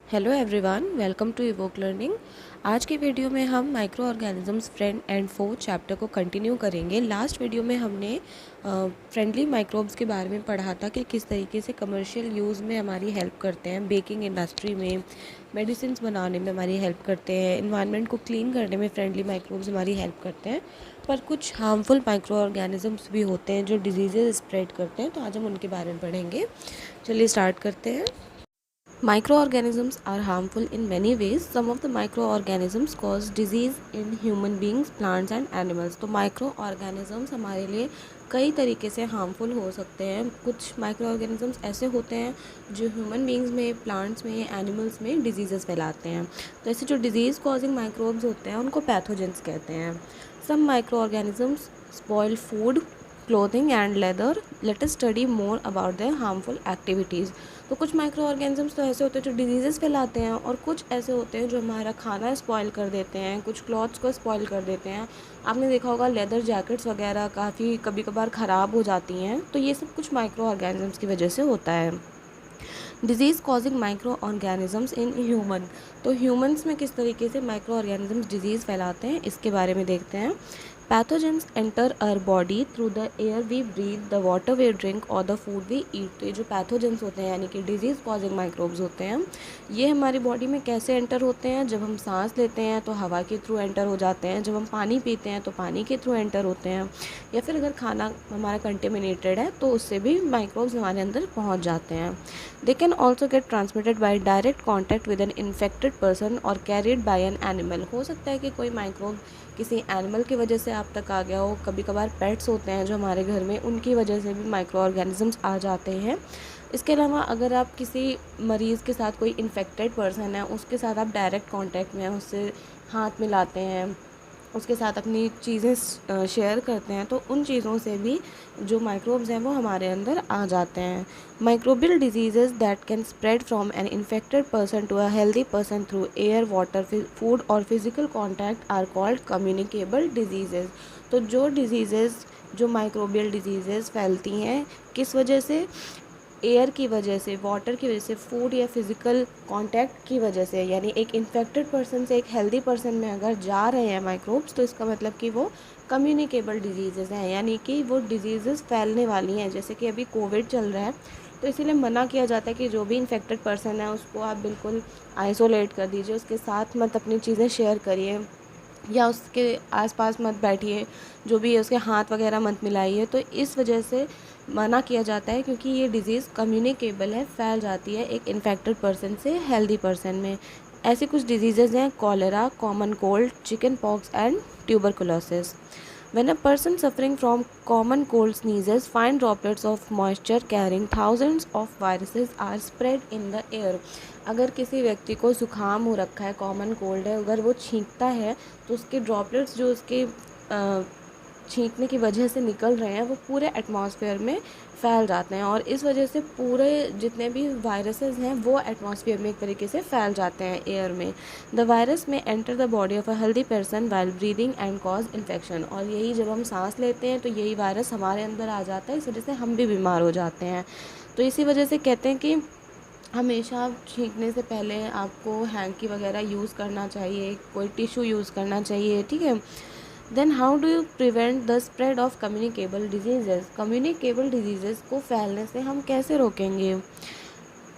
Hello everyone, welcome to Evoke Learning. आज की video में हम micro organisms friend and foe chapter को कंटिन्यू करेंगे। लास्ट वीडियो में हमने फ्रेंडली माइक्रोब्स के बारे में पढ़ा था कि किस तरीके से कमर्शियल यूज़ में हमारी हेल्प करते हैं, बेकिंग इंडस्ट्री में, मेडिसिन बनाने में हमारी हेल्प करते हैं, इन्वायरमेंट को क्लीन करने में फ्रेंडली माइक्रोब्स हमारी हेल्प करते हैं। पर कुछ हार्मफुल माइक्रो ऑर्गेनिजम्स भी होते हैं जो डिजीज़ेज स्प्रेड करते हैं, तो आज हम उनके बारे में पढ़ेंगे। चलिए स्टार्ट करते हैं। Microorganisms are harmful in many ways. Some of the microorganisms cause disease in human beings, plants and animals. तो microorganisms हमारे लिए कई तरीके से हार्मफुल हो सकते हैं। कुछ माइक्रोऑर्गेनिजम्स ऐसे होते हैं जो ह्यूमन बींग्स में, प्लांट्स में, एनिमल्स में डिजीज़ फैलाते हैं। तो ऐसे जो डिजीज़ कॉजिंग माइक्रोब्स होते हैं उनको पैथोजेंस कहते हैं। Some microorganisms spoil food, clothing and leather. Let us study more about their harmful activities. तो कुछ माइक्रो ऑर्गेनिजम्स तो ऐसे होते हैं जो डिजीज़ फैलाते हैं, और कुछ ऐसे होते हैं जो हमारा खाना स्पॉइल कर देते हैं, कुछ क्लॉथ्स को स्पॉइल कर देते हैं। आपने देखा होगा लेदर जैकेट्स वगैरह काफ़ी कभी कभार ख़राब हो जाती हैं, तो ये सब कुछ माइक्रो ऑर्गेनिजम्स की वजह से होता है। Disease causing micro organisms in human. तो ह्यूमन्स में किस तरीके से माइक्रो ऑर्गेनिजम्स डिजीज़ फैलाते हैं इसके बारे में देखते हैं। Pathogens enter our body through the air we breathe, the water we drink और द फूड वी ईट। तो ये जो पैथोजेंस होते हैं यानी कि डिजीज़ कॉजिंग माइक्रोब्स होते हैं, ये हमारी बॉडी में कैसे एंटर होते हैं। जब हम सांस लेते हैं तो हवा के थ्रू एंटर हो जाते हैं, जब हम पानी पीते हैं तो पानी के थ्रू एंटर होते हैं, या फिर अगर खाना हमारा कंटेमिनेटेड है तो उससे भी माइक्रोब्स हमारे अंदर पहुँच जाते हैं। They can also get transmitted by direct contact with an infected person or carried by an animal। हो सकता है कि कोई माइक्रोब किसी एनिमल की वजह से आप तक आ गया हो। कभी कभार पेट्स होते हैं जो हमारे घर में, उनकी वजह से भी माइक्रो ऑर्गेनिजम्स आ जाते हैं। इसके अलावा अगर आप किसी मरीज़ के साथ, कोई इन्फेक्टेड पर्सन है उसके साथ आप डायरेक्ट कांटेक्ट में हैं, उससे हाथ मिलाते हैं, उसके साथ अपनी चीज़ें शेयर करते हैं, तो उन चीज़ों से भी जो माइक्रोब्स हैं वो हमारे अंदर आ जाते हैं। Microbial diseases that can spread from an infected person to a healthy person through air, water, food और physical contact are called communicable diseases. तो जो डिजीज़ेज़, जो माइक्रोबियल डिजीज़ेज़ फैलती हैं किस वजह से, एयर की वजह से, वाटर की वजह से, फूड या फिज़िकल कांटेक्ट की वजह से, यानी एक इन्फेक्टेड पर्सन से एक हेल्दी पर्सन में अगर जा रहे हैं माइक्रोब्स, तो इसका मतलब कि वो कम्युनिकेबल डिजीज़ेज़ हैं, यानी कि वो डिजीज़ेज़ फैलने वाली हैं। जैसे कि अभी कोविड चल रहा है, तो इसीलिए मना किया जाता है कि जो भी इन्फेक्टेड पर्सन है उसको आप बिल्कुल आइसोलेट कर दीजिए, उसके साथ मत अपनी चीज़ें शेयर करिए या उसके आसपास मत बैठिए, जो भी है उसके हाथ वगैरह मत मिलाइए। तो इस वजह से मना किया जाता है, क्योंकि ये डिज़ीज़ कम्युनिकेबल है, फैल जाती है एक इन्फेक्टेड पर्सन से हेल्दी पर्सन में। ऐसे कुछ डिजीज़ेज़ हैं cholera, common cold, chicken pox and tuberculosis. When a person suffering from common cold sneezes, fine droplets of moisture carrying thousands of viruses are spread in the air। अगर किसी व्यक्ति को जुकाम हो रखा है, कॉमन कोल्ड है, अगर वो छींकता है तो उसके ड्रॉपलेट्स जो उसके छींकने की वजह से निकल रहे हैं वो पूरे एटमॉस्फेयर में फैल जाते हैं, और इस वजह से पूरे जितने भी वायरसेस हैं वो एटमॉस्फेयर में एक तरीके से फैल जाते हैं एयर में। द वायरस में enter the body of a healthy person while breathing and cause infection. और यही जब हम सांस लेते हैं तो यही वायरस हमारे अंदर आ जाता है, इस वजह से हम भी बीमार हो जाते हैं। तो इसी वजह से कहते हैं कि हमेशा आप छींकने से पहले आपको हैंकी वगैरह यूज़ करना चाहिए, कोई टिश्यू यूज़ करना चाहिए, ठीक है। Then how do you prevent the spread of communicable diseases. Communicable diseases को फैलने से हम कैसे रोकेंगे।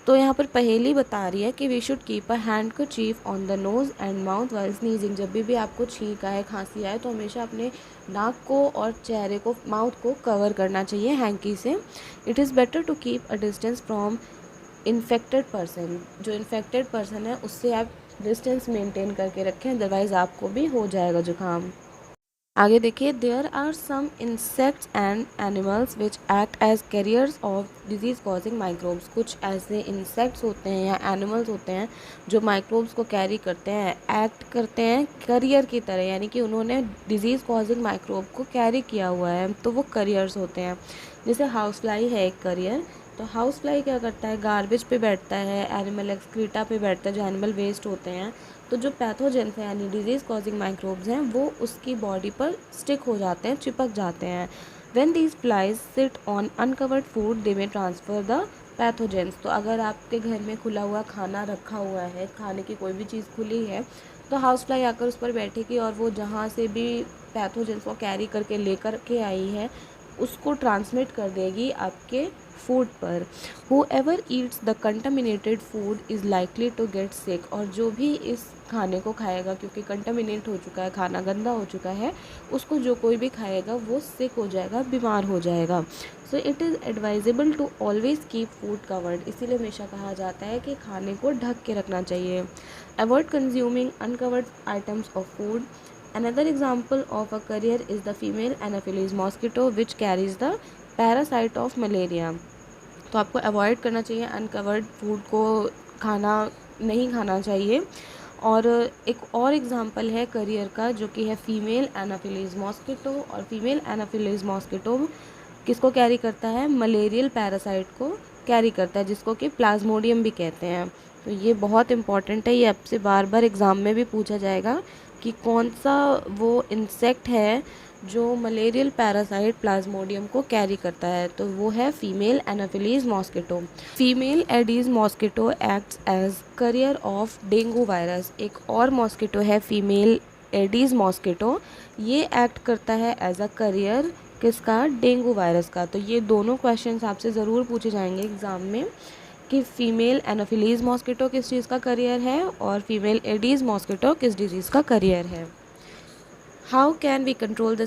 तो यहाँ पर पहेली बता रही है कि we should keep a handkerchief on the nose and mouth while sneezing. जब भी आपको छींक आए, खांसी आए, तो हमेशा अपने नाक को और चेहरे को, माउथ को कवर करना चाहिए हैंकी से। It is better to keep a distance from infected person. जो इन्फेक्टेड पर्सन है उससे आप डिस्टेंस मेंटेन करके रखें, अदरवाइज़ आपको भी हो जाएगा जुकाम। आगे देखिए, there are some insects and animals which act as carriers of disease causing microbes. कुछ ऐसे इंसेक्ट्स होते हैं या एनिमल्स होते हैं जो माइक्रोब्स को कैरी करते हैं, एक्ट करते हैं करियर की तरह, यानी कि उन्होंने डिजीज़ कॉजिंग माइक्रोब को कैरी किया हुआ है, तो वो करियर्स होते हैं। जैसे हाउस फ्लाई है एक करियर। तो हाउस फ्लाई क्या करता है, गार्बेज पे बैठता है, एनिमल एक्सक्रीटा पे बैठता है, जो एनिमल वेस्ट होते हैं। तो जो पैथोजेंस हैं यानी डिजीज़ कॉजिंग माइक्रोब्स हैं वो उसकी बॉडी पर स्टिक हो जाते हैं, चिपक जाते हैं। When these flies sit on uncovered food they may transfer the pathogens. तो अगर आपके घर में खुला हुआ खाना रखा हुआ है, खाने की कोई भी चीज़ खुली है, तो हाउस फ्लाई आकर उस पर बैठेगी और वो जहाँ से भी पैथोजेंस को कैरी करके लेकर के आई है उसको ट्रांसमिट कर देगी आपके फूड पर। Whoever eats the contaminated food is likely to get sick। और जो भी इस खाने को खाएगा, क्योंकि कंटामिनेट हो चुका है, खाना गंदा हो चुका है, उसको जो कोई भी खाएगा वो सिक हो जाएगा, बीमार हो जाएगा। So it is advisable to always keep food covered. इसीलिए हमेशा कहा जाता है कि खाने को ढक के रखना चाहिए। Avoid consuming uncovered items of food. Another example of a carrier is the female Anopheles mosquito which carries the parasite of malaria। तो आपको अवॉइड करना चाहिए अनकवर्ड फूड को, नहीं खाना चाहिए। और एक और एग्जांपल है करियर का, जो कि है फीमेल एनाफिलीज मॉस्किटो। और फीमेल एनाफिलीज मॉस्किटो किसको कैरी करता है? मलेरियल पैरासाइट को कैरी करता है, जिसको कि प्लाज्मोडियम भी कहते हैं। तो ये बहुत इंपॉर्टेंट है, ये आपसे बार बार एग्ज़ाम में भी पूछा जाएगा कि कौन सा वो इंसेक्ट है जो मलेरियल पैरासाइट प्लाज्मोडियम को कैरी करता है। तो वो है female anopheles mosquito. Female aedes mosquito acts as carrier of dengue virus. एक और मॉस्किटो है फीमेल एडीज मॉस्किटो, ये एक्ट करता है एज अ करियर किसका? डेंगू वायरस का। तो ये दोनों क्वेश्चंस आपसे ज़रूर पूछे जाएंगे एग्ज़ाम में कि फ़ीमेल एनाफिलीज मॉस्किटो किस चीज़ का करियर है और फीमेल एडीज़ मॉस्किटो किस डिजीज़ का करियर है। How can we control the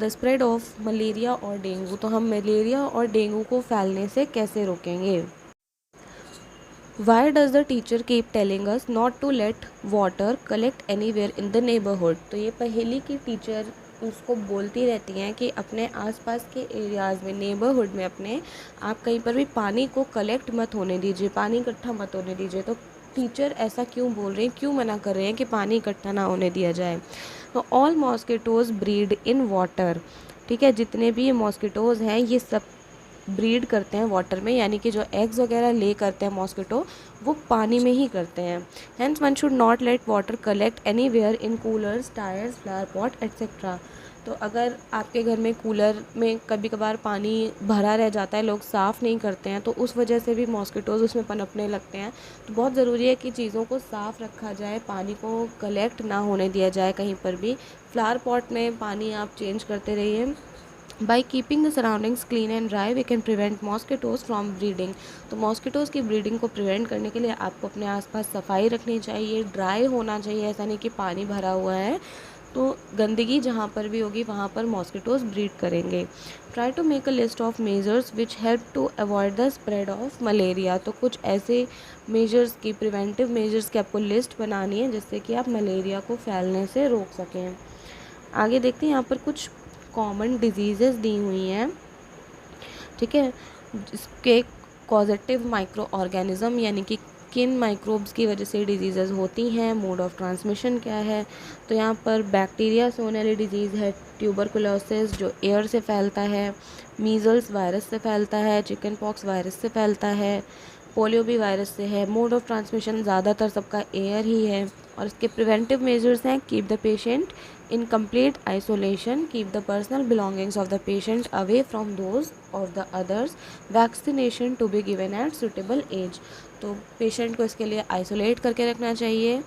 spread of malaria और डेंगू। तो हम मलेरिया और डेंगू को फैलने से कैसे रोकेंगे? Why does the teacher keep telling us not to let water collect anywhere in the neighbourhood. तो ये पहेली की टीचर उसको बोलती रहती हैं कि अपने आसपास के एरियाज़ में, नेबरहुड में अपने, आप कहीं पर भी पानी को कलेक्ट मत होने दीजिए, पानी इकट्ठा मत होने दीजिए। तो टीचर ऐसा क्यों बोल रहे हैं, क्यों मना कर रहे हैं कि पानी इकट्ठा ना होने दिया जाए? तो all mosquitoes breed in water. ठीक है, जितने भी ये मॉस्किटोज़ हैं ये सब ब्रीड करते हैं वाटर में, यानी कि जो एग्स वगैरह ले करते हैं मॉस्किटो वो पानी में ही करते हैं। Hence one should not let water collect anywhere in coolers, tyres, flower pot etcetera. तो अगर आपके घर में कूलर में कभी कभार पानी भरा रह जाता है, लोग साफ़ नहीं करते हैं, तो उस वजह से भी मॉस्किटोज़ उसमें पनपने लगते हैं। तो बहुत ज़रूरी है कि चीज़ों को साफ़ रखा जाए, पानी को कलेक्ट ना होने दिया जाए कहीं पर भी। फ्लावर पॉट में पानी आप चेंज करते रहिए। By keeping the surroundings clean and dry, we can prevent mosquitoes from breeding। तो मॉस्किटोज़ की ब्रीडिंग को प्रिवेंट करने के लिए आपको अपने आसपास सफाई रखनी चाहिए, ड्राई होना चाहिए, ऐसा नहीं कि पानी भरा हुआ है तो गंदगी जहाँ पर भी होगी वहाँ पर मॉस्किटोज़ ब्रीड करेंगे। Try to make a list of measures which help to avoid the spread of malaria. तो कुछ ऐसे मेजर्स की, प्रिवेंटिव मेजर्स की आपको लिस्ट बनानी है जिससे कि आप मलेरिया को फैलने से रोक सकें। आगे देखते हैं, यहाँ पर कुछ कॉमन डिजीज़ेस दी हुई हैं। ठीक है, जिसके कॉजेटिव माइक्रो ऑर्गेनिज्म, यानी कि किन माइक्रोब्स की वजह से डिजीज़ेस होती हैं, मोड ऑफ ट्रांसमिशन क्या है। तो यहाँ पर बैक्टीरिया से होने वाली डिजीज़ है ट्यूबरकुलोसिस, जो एयर से फैलता है। मीज़ल्स वायरस से फैलता है। चिकन पॉक्स वायरस से फैलता है। पोलियो भी वायरस से है। मोड ऑफ ट्रांसमिशन ज़्यादातर सबका एयर ही है। और इसके प्रिवेंटिव मेजर्स हैं, keep the patient in complete isolation, keep the personal belongings of the patient away from those of the others, vaccination to be given at suitable age। तो patient को इसके लिए आइसोलेट करके रखना चाहिए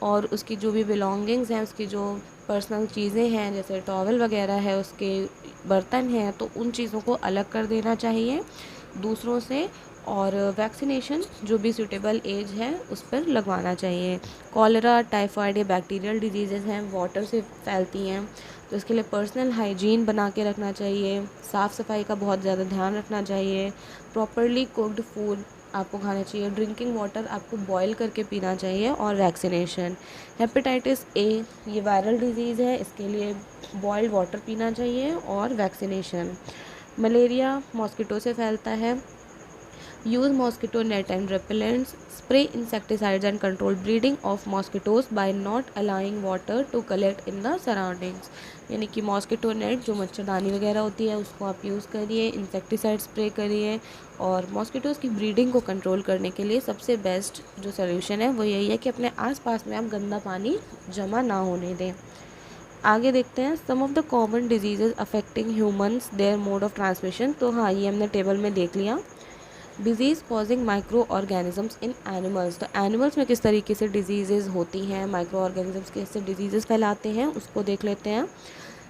और उसकी जो भी बिलोंगिंग्स हैं, उसकी जो पर्सनल चीज़ें हैं जैसे टॉवल वगैरह है, उसके बर्तन हैं, तो उन चीज़ों को अलग कर देना चाहिए दूसरों से। और वैक्सीनेशन जो भी सूटेबल एज है उस पर लगवाना चाहिए। कॉलरा, टाइफाइड या बैक्टीरियल डिजीज़ेज़ हैं, वाटर से फैलती हैं, तो इसके लिए पर्सनल हाइजीन बना के रखना चाहिए। साफ़ सफाई का बहुत ज़्यादा ध्यान रखना चाहिए। प्रॉपरली कुक्ड फूड आपको खाना चाहिए। ड्रिंकिंग वाटर आपको बॉयल करके पीना चाहिए। और वैक्सीनेशन, हेपेटाइटिस ए ये वायरल डिजीज़ है, इसके लिए बॉयल्ड वाटर पीना चाहिए और वैक्सीनेशन। मलेरिया मॉस्किटो से फैलता है। Use mosquito net and repellents, spray insecticides and control breeding of mosquitoes by not allowing water to collect in the surroundings। यानी कि मॉस्किटो नेट जो मच्छरदानी वगैरह होती है उसको आप यूज़ करिए, इंसेक्टिसाइड स्प्रे करिए। और मॉस्किटोज़ की ब्रीडिंग को कंट्रोल करने के लिए सबसे बेस्ट जो सोल्यूशन है वो यही है कि अपने आसपास में आप गंदा पानी जमा ना होने दें। आगे देखते हैं, some of the common diseases affecting humans, their mode of transmission. तो हाँ, ये हमने टेबल में देख लिया। Disease causing micro organisms in animals. तो एनिमल्स में किस तरीके से डिजीज़ होती हैं, माइक्रो ऑर्गेनिजम्स कैसे डिजीज़ फैलाते हैं, उसको देख लेते हैं।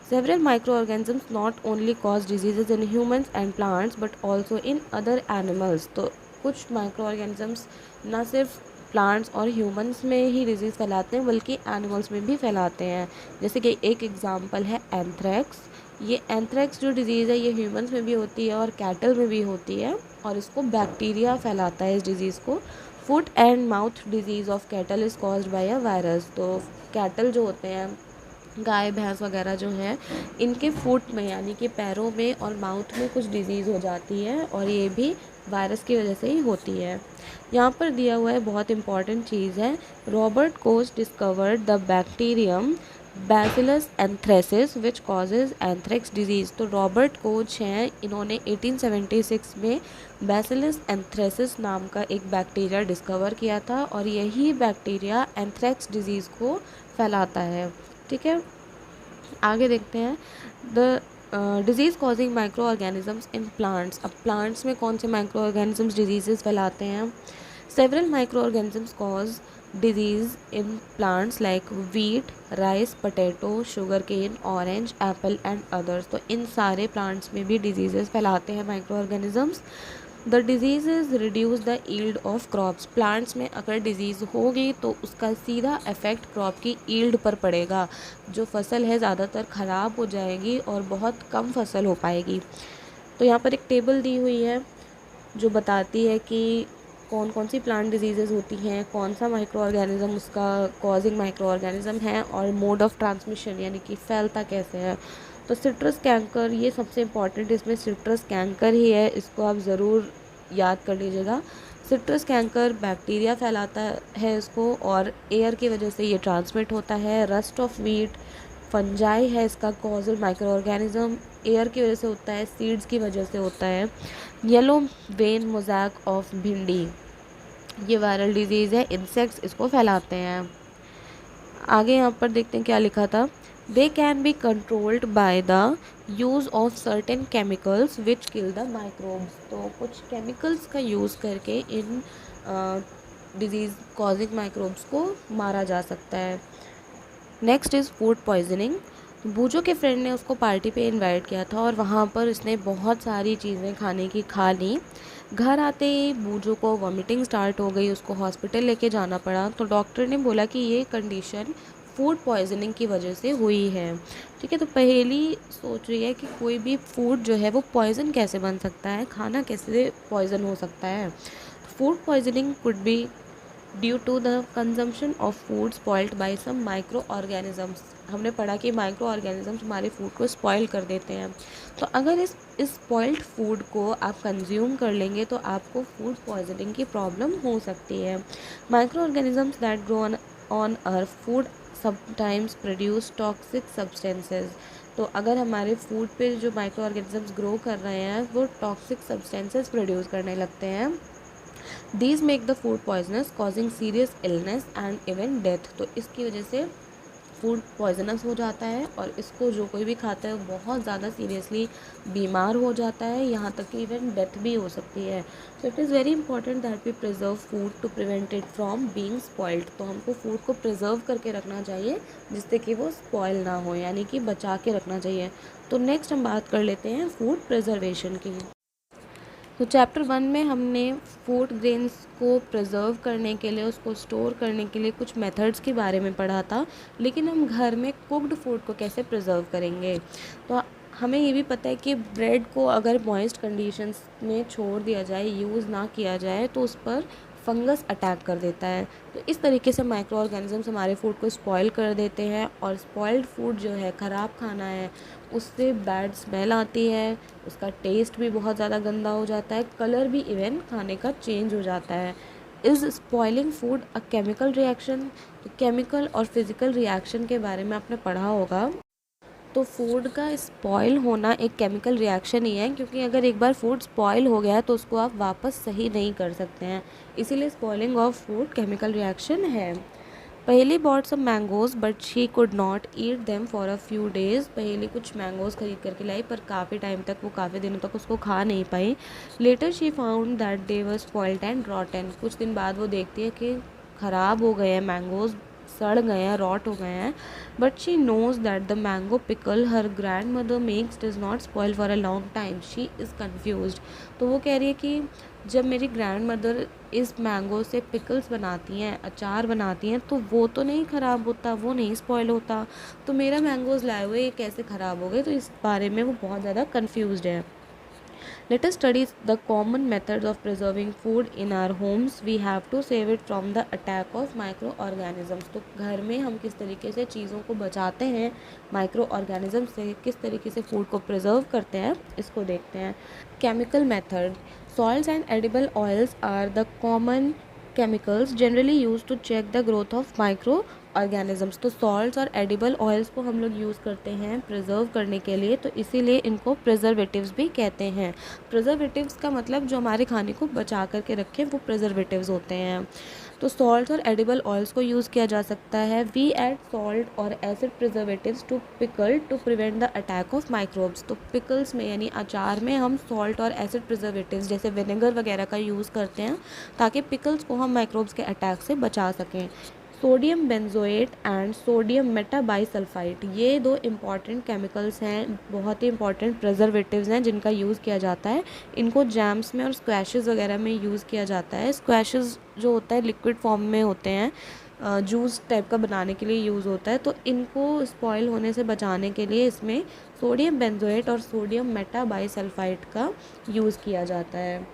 Several micro organisms not only cause disease in humans and plants but also in other animals. तो कुछ माइक्रो ऑर्गेनिजम्स ना सिर्फ प्लांट्स और ह्यूमंस में ही डिजीज़ फैलाते हैं बल्कि एनिमल्स में भी फैलाते हैं। जैसे कि एक एग्जांपल है एंथ्रेक्स। ये एंथ्रेक्स जो डिज़ीज़ है ये ह्यूमंस में भी होती है और कैटल में भी होती है, और इसको बैक्टीरिया फैलाता है इस डिज़ीज़ को। Foot and mouth disease of cattle is caused by a virus. तो कैटल जो होते हैं, गाय भैंस वगैरह जो हैं, इनके फुट में यानी कि पैरों में और माउथ में कुछ डिजीज़ हो जाती है, और ये भी वायरस की वजह से ही होती है। यहाँ पर दिया हुआ है बहुत इंपॉर्टेंट चीज़ है, Robert Koch discovered the bacterium bacillus anthracis which causes anthrax disease. तो रॉबर्ट कोच हैं, इन्होंने 1876 में बैसिलस एंथ्रेसिस नाम का एक बैक्टीरिया डिस्कवर किया था, और यही बैक्टीरिया एंथ्रेक्स डिजीज़ को फैलाता है। ठीक है, आगे देखते हैं। The disease causing micro organisms in plants. अब प्लांट्स में कौन से माइक्रो ऑर्गेनिजम्स डिजीज़ फैलाते हैं? Several micro organisms cause disease in plants like wheat, rice, potato, sugar cane, orange, apple and others. तो इन सारे प्लांट्स में भी डिजीज़ फैलाते हैं micro organisms. The disease reduce the yield of crops. Plants में अगर डिजीज़ होगी तो उसका सीधा इफ़ेक्ट क्रॉप की ईल्ड पर पड़ेगा। जो फसल है ज़्यादातर ख़राब हो जाएगी और बहुत कम फसल हो पाएगी। तो यहाँ पर एक टेबल दी हुई है जो बताती है कि कौन कौन सी प्लांट डिजीज़ेज़ होती हैं, कौन सा माइक्रो ऑर्गेनिज़म उसका कॉजिंग माइक्रो ऑर्गेनिज़म है, और मोड ऑफ ट्रांसमिशन यानी कि फैलता कैसे है। तो सिट्रस कैंकर ये सबसे इम्पॉर्टेंट, इसमें सिट्रस कैंकर ही है, इसको आप ज़रूर याद कर लीजिएगा। सिट्रस कैंकर बैक्टीरिया फैलाता है इसको, और एयर की वजह से ये ट्रांसमिट होता है। रस्ट ऑफ वीट फंजाई है इसका कॉजल माइक्रो ऑर्गेनिज़म, एयर की वजह से होता है, सीड्स की वजह से होता है। येलो वेन मोज़ैक ऑफ भिंडी, ये वायरल डिजीज़ है, इंसेक्ट्स इसको फैलाते हैं। आगे यहाँ पर देखते हैं क्या लिखा था। They can be controlled by the use of certain chemicals which kill the microbes. तो कुछ केमिकल्स का यूज़ करके इन डिजीज़ कॉजिंग माइक्रोब्स को मारा जा सकता है। Next is food poisoning. Boojho के फ्रेंड ने उसको पार्टी पे इनवाइट किया था और वहाँ पर उसने बहुत सारी चीज़ें खाने की खा ली। घर आते ही बूजो को वॉमिटिंग स्टार्ट हो गई, उसको हॉस्पिटल लेके जाना पड़ा। तो डॉक्टर ने बोला कि ये कंडीशन फूड पॉइजनिंग की वजह से हुई है। ठीक है, तो पहेली सोच रही है कि कोई भी फूड जो है वो पॉइजन कैसे बन सकता है, खाना कैसे पॉइजन हो सकता है। Food poisoning could be due to the consumption of food spoiled by some micro organisms. हमने पढ़ा कि माइक्रो ऑर्गेनिजम्स हमारे फूड को स्पॉइल कर देते हैं। तो अगर इस स्पॉइल्ड फूड को आप कंज्यूम कर लेंगे तो आपको फूड पॉइजनिंग की प्रॉब्लम हो सकती है। Micro organisms that grow on our food sometimes produce toxic substances. तो अगर हमारे फूड पे जो माइक्रो ऑर्गेनिजम्स ग्रो कर रहे हैं वो टॉक्सिक सब्सटेंसेज प्रोड्यूस करने लगते हैं। These make the food poisonous, causing serious illness and even death। तो इसकी वजह से फूड पॉइजनस हो जाता है और इसको जो कोई भी खाता है बहुत ज़्यादा सीरियसली बीमार हो जाता है, यहाँ तक कि इवन डेथ भी हो सकती है। So it is very important that we preserve food to prevent it from being spoiled. तो हमको फूड को प्रिजर्व करके रखना चाहिए जिससे कि वो स्पॉइल ना हो, यानी कि बचा के रखना चाहिए। तो नेक्स्ट हम बात कर लेते हैं फूड प्रिजर्वेशन की। तो चैप्टर 1 में हमने फूड ग्रेन्स को प्रिजर्व करने के लिए, उसको स्टोर करने के लिए कुछ मेथड्स के बारे में पढ़ा था, लेकिन हम घर में कुक्ड फूड को कैसे प्रिजर्व करेंगे। तो हमें ये भी पता है कि ब्रेड को अगर मॉइस्ट कंडीशंस में छोड़ दिया जाए, यूज़ ना किया जाए, तो उस पर फंगस अटैक कर देता है। तो इस तरीके से माइक्रो ऑर्गेनिजम्स हमारे फूड को स्पॉइल कर देते हैं, और स्पॉइल्ड फूड जो है, ख़राब खाना है, उससे बैड स्मेल आती है, उसका टेस्ट भी बहुत ज़्यादा गंदा हो जाता है, कलर भी इवन खाने का चेंज हो जाता है। Is spoiling food a chemical reaction. तो केमिकल और फिज़िकल रिएक्शन के बारे में आपने पढ़ा होगा। तो फूड का स्पॉइल होना एक केमिकल रिएक्शन ही है, क्योंकि अगर एक बार फूड स्पॉइल हो गया तो उसको आप वापस सही नहीं कर सकते हैं, इसीलिए spoiling of food chemical reaction है। Paheli bought some mangoes but she could not eat them for a few days. पहले कुछ मैंगोज खरीद करके लाई पर काफ़ी टाइम तक वो काफ़ी दिनों तक उसको खा नहीं पाई। Later she found that they were spoiled and rotten. कुछ दिन बाद वो देखती है कि ख़राब हो गए हैं मैंगोज, सड़ गए हैं, रॉट हो गए हैं। But she knows that the mango pickle her grand mother makes does not spoil for a long time. She is confuse. तो वो कह रही है कि जब मेरी ग्रैंड मदर इस मैंगो से पिकल्स बनाती हैं, अचार बनाती हैं, तो वो तो नहीं ख़राब होता, वो नहीं स्पॉइल होता, तो मेरा मैंगोज़ लाए हुए ये कैसे ख़राब हो गए। तो इस बारे में वो बहुत ज़्यादा कन्फ्यूज्ड है। Let us study the common methods of preserving food in our homes. We have to save it from the attack of microorganisms. तो घर में हम किस तरीके से चीज़ों को बचाते हैं माइक्रो ऑर्गेनिज्म से, किस तरीके से फूड को प्रिजर्व करते हैं, इसको देखते हैं। Chemical method. Salts and edible oils are the common chemicals generally used to check the growth of microorganisms. तो salts और edible oils को हम लोग यूज़ करते हैं प्रिजर्व करने के लिए, तो इसीलिए इनको प्रिजर्वेटिव्स भी कहते हैं। प्रिजर्वेटिव्स का मतलब जो हमारे खाने को बचा करके रखें वो प्रिजर्वेटिव्स होते हैं। तो सॉल्ट और एडिबल ऑयल्स को यूज़ किया जा सकता है। वी ऐड सॉल्ट और acid preservatives to pickle to prevent the attack of microbes. तो पिकल्स में यानी अचार में हम सॉल्ट और एसिड प्रिजर्वेटिव्स जैसे विनेगर वगैरह का यूज़ करते हैं ताकि पिकल्स को हम माइक्रोब्स के अटैक से बचा सकें। Sodium benzoate and sodium metabisulphide, ये दो इम्पॉर्टेंट केमिकल्स हैं, बहुत ही इंपॉर्टेंट प्रिजर्वेटिव्स हैं जिनका यूज़ किया जाता है। इनको जैम्स में और स्क्वैशेस वगैरह में यूज़ किया जाता है। स्क्वैशेस जो होता है लिक्विड फॉर्म में होते हैं, जूस टाइप का बनाने के लिए यूज़ होता है, तो इनको स्पॉइल होने से बचाने के लिए इसमें सोडियम बेंजोएट और सोडियम मेटाबाइसल्फाइड का यूज़ किया जाता है।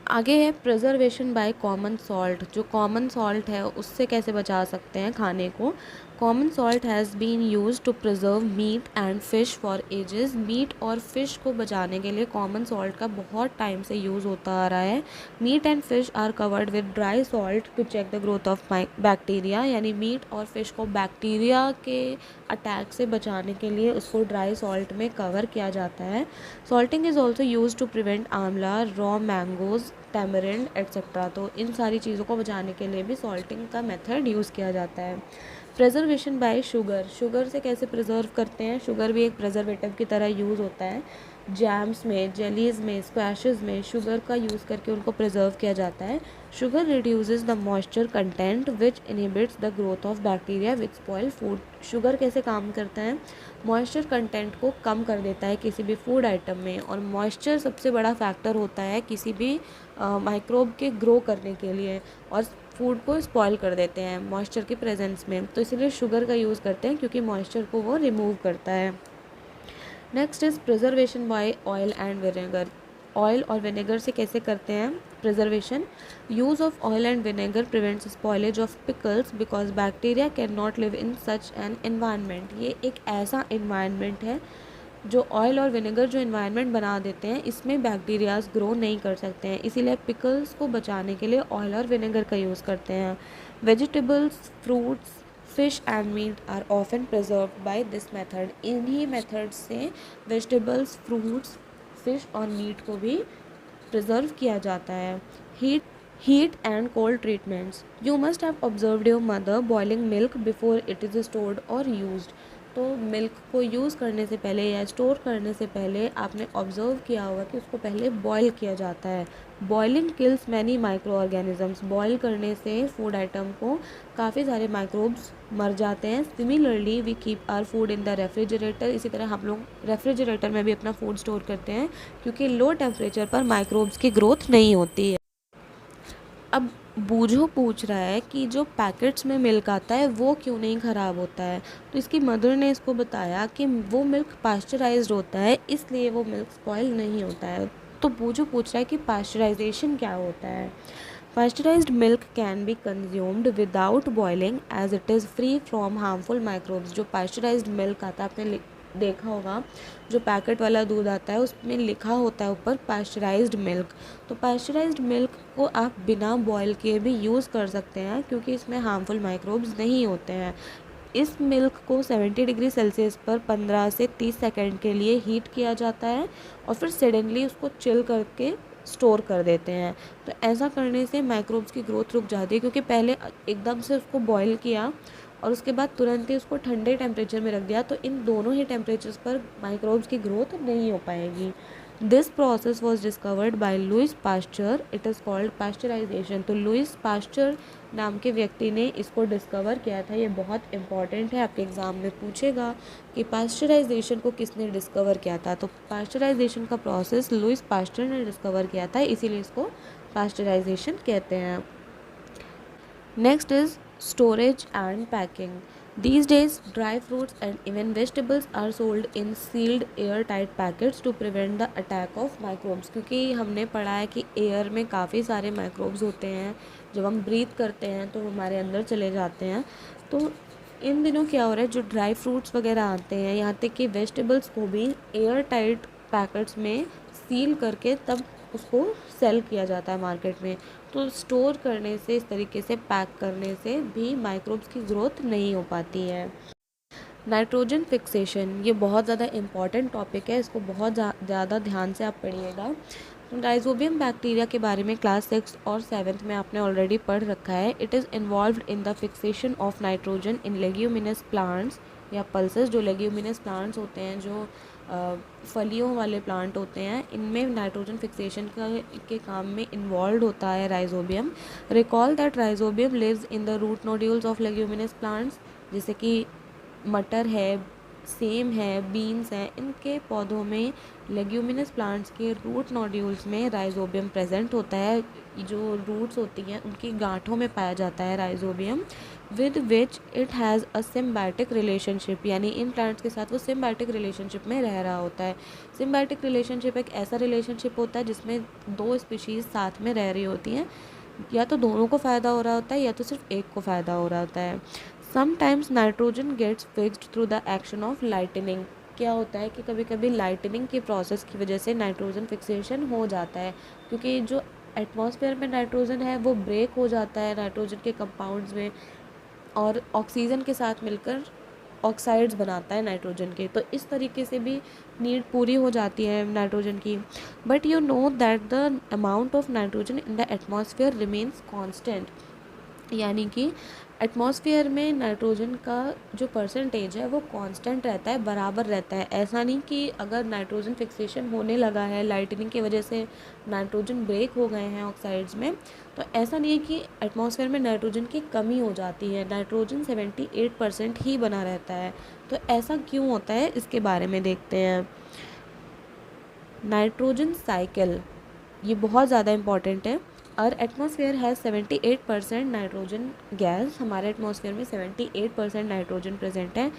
आगे है प्रिजर्वेशन बाय कॉमन सॉल्ट। जो कॉमन सॉल्ट है उससे कैसे बचा सकते हैं खाने को। Common salt has been use to preserve meat and fish for ages. Meat और फिश को बचाने के लिए कॉमन सॉल्ट का बहुत टाइम से यूज़ होता आ रहा है। Meat and fish are covered with dry salt to check the growth of bacteria. यानी मीट और फिश को बैक्टीरिया के अटैक से बचाने के लिए उसको ड्राई सॉल्ट में कवर किया जाता है। Salting is also use to prevent amla, raw mangoes, tamarind etcetera. तो इन सारी चीज़ों को बचाने के लिए भी सॉल्टिंग का मेथड यूज़ किया जाता है। Preservation bye sugar. शुगर से कैसे प्रिजर्व करते हैं। शुगर भी एक प्रिजर्वेटिव की तरह यूज़ होता है। जैम्स में, जेलीज़ में, स्क्वैशेस में शुगर का यूज़ करके उनको प्रिजर्व किया जाता है। Sugar reduces the moisture content which inhibits the growth of bacteria which spoil food. Sugar कैसे काम करता है, मॉइस्चर कंटेंट को कम कर देता है किसी भी फूड आइटम में, और मॉइस्चर सबसे बड़ा फैक्टर होता है किसी भी माइक्रोब के ग्रो करने के लिए, और फूड को स्पॉइल कर देते हैं मॉइस्चर के प्रेजेंस में। तो इसीलिए शुगर का यूज़ करते हैं क्योंकि मॉइस्चर को वो रिमूव करता है। Next is preservation by oil and vinegar. Oil और विनेगर से कैसे करते हैं preservation. Use of oil and vinegar prevents spoilage of pickles because bacteria can not live in such an environment. ये एक ऐसा एनवायरनमेंट है जो ऑयल और विनेगर जो एनवायरनमेंट बना देते हैं, इसमें बैक्टीरियाज ग्रो नहीं कर सकते हैं, इसीलिए पिकल्स को बचाने के लिए ऑयल और विनेगर का यूज़ करते हैं। Vegetables, fruits, fish and meat are often preserved by this method. इन्हीं मेथड से वेजिटेबल्स, फ्रूट्स, फिश और मीट को भी प्रिजर्व किया जाता है। Heat and cold treatments. You must have observed your mother boiling milk before it is stored और used. तो मिल्क को यूज़ करने से पहले या स्टोर करने से पहले आपने ऑब्ज़र्व किया होगा कि उसको पहले बॉईल किया जाता है। Boiling kills many micro organisms. Boil करने से फूड आइटम को काफ़ी सारे माइक्रोब्स मर जाते हैं। Similarly we keep our food in the refrigerator. इसी तरह हम लोग रेफ्रिजरेटर में भी अपना फूड स्टोर करते हैं क्योंकि लो टेम्परेचर पर माइक्रोब्स की ग्रोथ नहीं होती है। अब बूझो पूछ रहा है कि जो पैकेट्स में मिल्क आता है वो क्यों नहीं ख़राब होता है। तो इसकी मदर ने इसको बताया कि वो मिल्क पास्चराइज्ड होता है, इसलिए वो मिल्क स्पॉइल नहीं होता है। तो बूझो पूछ रहा है कि पास्चराइजेशन क्या होता है। Pasteurized milk can be consumed without boiling as it is free from harmful microbes. जो पास्चराइज्ड मिल्क आता है, आपने देखा होगा जो पैकेट वाला दूध आता है उसमें लिखा होता है ऊपर पास्चराइज्ड मिल्क। तो पास्चराइज्ड मिल्क को आप बिना बॉयल किए भी यूज़ कर सकते हैं क्योंकि इसमें हार्मफुल माइक्रोब्स नहीं होते हैं। इस मिल्क को 70 डिग्री सेल्सियस पर 15 से 30 सेकंड के लिए हीट किया जाता है और फिर सडनली उसको चिल करके स्टोर कर देते हैं। तो ऐसा करने से माइक्रोब्स की ग्रोथ रुक जाती है, क्योंकि पहले एकदम से उसको बॉईल किया और उसके बाद तुरंत ही उसको ठंडे टेम्परेचर में रख दिया, तो इन दोनों ही टेम्परेचर्स पर माइक्रोब्स की ग्रोथ नहीं हो पाएगी। This process was discovered by Louis Pasteur, it is called pasteurisation. तो लुइस पास्चर नाम के व्यक्ति ने इसको डिस्कवर किया था। ये बहुत इंपॉर्टेंट है, आपके एग्ज़ाम में पूछेगा कि पास्चराइजेशन को किसने डिस्कवर किया था। तो पास्चराइजेशन का प्रोसेस लुइस पास्चर ने डिस्कवर किया था, इसीलिए इसको पास्चराइजेशन कहते हैं। Next is storage and packing. These days, dry fruits and even vegetables are sold in sealed airtight packets to prevent the attack of microbes. क्योंकि हमने पढ़ा है कि एयर में काफ़ी सारे माइक्रोब्स होते हैं, जब हम ब्रीथ करते हैं तो हमारे अंदर चले जाते हैं। तो इन दिनों क्या हो रहा है, जो ड्राई फ्रूट्स वगैरह आते हैं, यहाँ तक कि वेजिटेबल्स को भी एयर टाइट पैकेट्स में सील करके तब उसको सेल किया जाता है मार्केट में। तो स्टोर करने से, इस तरीके से पैक करने से भी माइक्रोब्स की ग्रोथ नहीं हो पाती है। नाइट्रोजन फिक्सेशन, ये बहुत ज़्यादा इम्पॉर्टेंट टॉपिक है, इसको बहुत ज़्यादा ध्यान से आप पढ़िएगा। राइजोबियम बैक्टीरिया के बारे में क्लास 6 और 7 में आपने ऑलरेडी पढ़ रखा है। It is involved in the fixation of nitrogen in leguminous plants या पल्सेस। जो लेग्यूमिनस प्लांट्स होते हैं, जो फलियों वाले प्लांट होते हैं, इनमें नाइट्रोजन फिक्सेशन के काम में इन्वॉल्व होता है rhizobium. Recall that rhizobium lives in the root nodules of leguminous plants, जैसे कि मटर है, सेम है, बीन्स हैं, इनके पौधों में लेग्यूमिनस प्लांट्स के रूट नोड्यूल्स में राइजोबियम प्रेजेंट होता है। जो रूट्स होती हैं उनकी गांठों में पाया जाता है rhizobium, with which it has a symbiotic relationship, यानी इन प्लांट्स के साथ वो सिम्बायोटिक रिलेशनशिप में रह रहा होता है। सिम्बायोटिक रिलेशनशिप एक ऐसा रिलेशनशिप होता है जिसमें दो स्पीशीज़ साथ में रह रही होती हैं, या तो दोनों को फ़ायदा हो रहा होता है या तो सिर्फ एक को फ़ायदा हो रहा होता है। Sometimes nitrogen gets fixed through the action of lightning. क्या होता है कि कभी कभी लाइटनिंग की प्रोसेस की वजह से नाइट्रोजन फिक्सेशन हो जाता है, क्योंकि जो एटमॉस्फेयर में नाइट्रोजन है वो ब्रेक हो जाता है नाइट्रोजन के कंपाउंड्स में, और ऑक्सीजन के साथ मिलकर ऑक्साइड्स बनाता है नाइट्रोजन के। तो इस तरीके से भी नीड पूरी हो जाती है नाइट्रोजन की। But you know that the amount of nitrogen in the atmosphere remains constant, यानी कि एटमॉस्फेयर में नाइट्रोजन का जो परसेंटेज है वो कांस्टेंट रहता है, बराबर रहता है। ऐसा नहीं कि अगर नाइट्रोजन फिक्सेशन होने लगा है, लाइटनिंग की वजह से नाइट्रोजन ब्रेक हो गए हैं ऑक्साइड्स में, तो ऐसा नहीं है कि एटमॉस्फेयर में नाइट्रोजन की कमी हो जाती है। नाइट्रोजन 78% ही बना रहता है। तो ऐसा क्यों होता है, इसके बारे में देखते हैं। नाइट्रोजन साइकिल, ये बहुत ज़्यादा इम्पॉर्टेंट है। और एटमॉस्फेयर है 78% नाइट्रोजन गैस, हमारे एटमॉस्फेयर में 78% नाइट्रोजन प्रेजेंट है।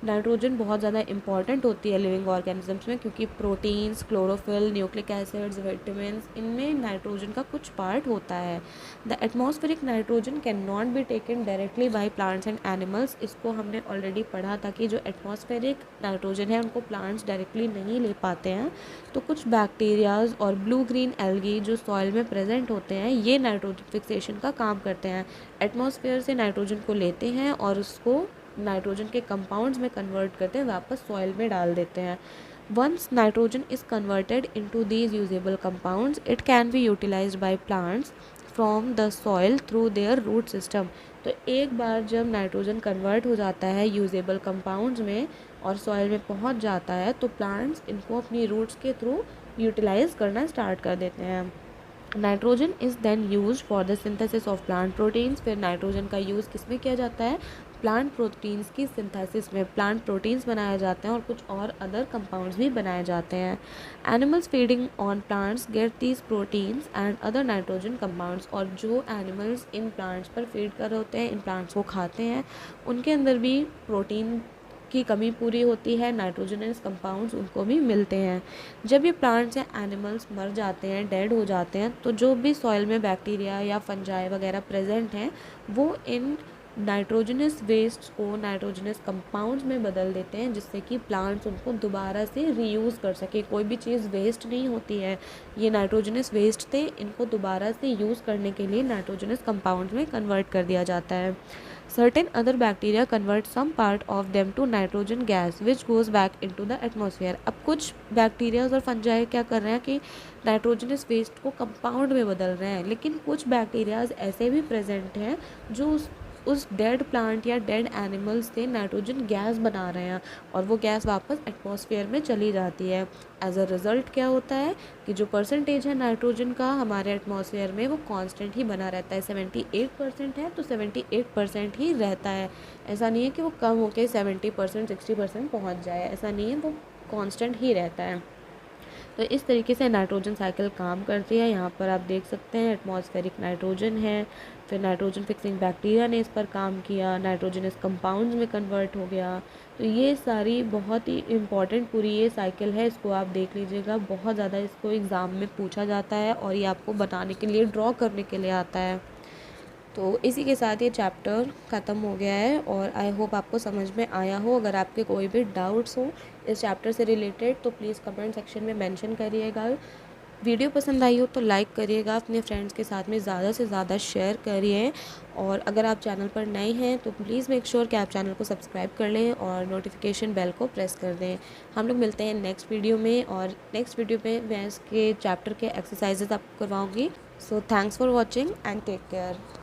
नाइट्रोजन बहुत ज़्यादा इंपॉर्टेंट होती है लिविंग ऑर्गेनिजम्स में, क्योंकि proteins, chlorophyll, nucleic acids, vitamins, इनमें नाइट्रोजन का कुछ पार्ट होता है। The atmospheric nitrogen can not be taken directly by plants and animals. इसको हमने ऑलरेडी पढ़ा था कि जो एटमॉस्फेरिक नाइट्रोजन है उनको प्लांट्स डायरेक्टली नहीं ले पाते हैं। तो कुछ बैक्टीरियाज और ब्लू ग्रीन एल्गी जो सॉइल में प्रेजेंट होते हैं, ये नाइट्रोजन फिक्सेशन का काम करते हैं। एटमॉस्फेयर से नाइट्रोजन को लेते हैं और उसको नाइट्रोजन के कंपाउंड्स में कन्वर्ट करते हैं, वापस सॉइल में डाल देते हैं। Once nitrogen is converted into these usable compounds, it can be utilised by plants from the soil through their root system. तो एक बार जब नाइट्रोजन कन्वर्ट हो जाता है यूजेबल कंपाउंड्स में और सॉइल में पहुंच जाता है, तो प्लांट्स इनको अपनी रूट्स के थ्रू यूटिलाइज करना स्टार्ट कर देते हैं। Nitrogen is then use for the synthesis of plant proteins. फिर नाइट्रोजन का यूज़ किस में किया जाता है, प्लांट प्रोटीन्स की सिंथेसिस में। प्लांट प्रोटीन्स बनाए जाते हैं और कुछ और अदर कंपाउंड्स भी बनाए जाते हैं। Animals feeding on plants get these proteins and other nitrogen compounds. और जो एनिमल्स इन प्लांट्स पर फीड कर रहे होते हैं, इन प्लांट्स को खाते हैं, उनके अंदर भी प्रोटीन की कमी पूरी होती है, नाइट्रोजनस कंपाउंड्स उनको भी मिलते हैं। जब ये प्लांट्स या एनिमल्स मर जाते हैं, डेड हो जाते हैं, तो जो भी सॉइल में बैक्टीरिया या फंजाई वगैरह प्रेजेंट हैं, वो इन नाइट्रोजनस वेस्ट को नाइट्रोजनस कंपाउंड्स में बदल देते हैं, जिससे कि प्लांट्स उनको दोबारा से रीयूज़ कर सके। कोई भी चीज़ वेस्ट नहीं होती है, ये नाइट्रोजनस वेस्ट थे, इनको दोबारा से यूज़ करने के लिए नाइट्रोजनस कंपाउंड्स में कन्वर्ट कर दिया जाता है। Certain other bacteria convert some part of them to nitrogen gas which goes back into the atmosphere. अब कुछ बैक्टीरियाज और फंजाई क्या कर रहे हैं कि नाइट्रोजनस वेस्ट को कंपाउंड में बदल रहे हैं, लेकिन कुछ बैक्टीरियाज ऐसे भी प्रेजेंट हैं जो उस डेड प्लांट या डेड एनिमल्स से नाइट्रोजन गैस बना रहे हैं और वो गैस वापस एटमॉस्फेयर में चली जाती है। एज अ रिज़ल्ट क्या होता है कि जो परसेंटेज है नाइट्रोजन का हमारे एटमॉस्फेयर में वो कांस्टेंट ही बना रहता है। 78% है तो 78% ही रहता है। ऐसा नहीं है कि वो कम होकर 70% 60% पहुँच जाए, ऐसा नहीं है, वो कांस्टेंट ही रहता है। तो इस तरीके से नाइट्रोजन साइकिल काम करती है। यहाँ पर आप देख सकते हैं एटमॉस्फेरिक नाइट्रोजन है, फिर नाइट्रोजन फिक्सिंग बैक्टीरिया ने इस पर काम किया, नाइट्रोजन इस कंपाउंड्स में कन्वर्ट हो गया। तो ये सारी बहुत ही इम्पॉर्टेंट पूरी ये साइकिल है, इसको आप देख लीजिएगा। बहुत ज़्यादा इसको एग्ज़ाम में पूछा जाता है और ये आपको बनाने के लिए, ड्रॉ करने के लिए आता है। तो इसी के साथ ये चैप्टर ख़त्म हो गया है और आई होप आपको समझ में आया हो। अगर आपके कोई भी डाउट्स हो इस चैप्टर से रिलेटेड तो प्लीज़ कमेंट सेक्शन में मेंशन करिएगा। वीडियो पसंद आई हो तो लाइक करिएगा, अपने फ्रेंड्स के साथ में ज़्यादा से ज़्यादा शेयर करिए और अगर आप चैनल पर नए हैं तो प्लीज़ मेक श्योर कि आप चैनल को सब्सक्राइब कर लें और नोटिफिकेशन बेल को प्रेस कर दें। हम लोग मिलते हैं नेक्स्ट वीडियो में और नेक्स्ट वीडियो में मैं इसके चैप्टर के एक्सरसाइजेज आपको करवाऊँगी। So thanks for watching and take care.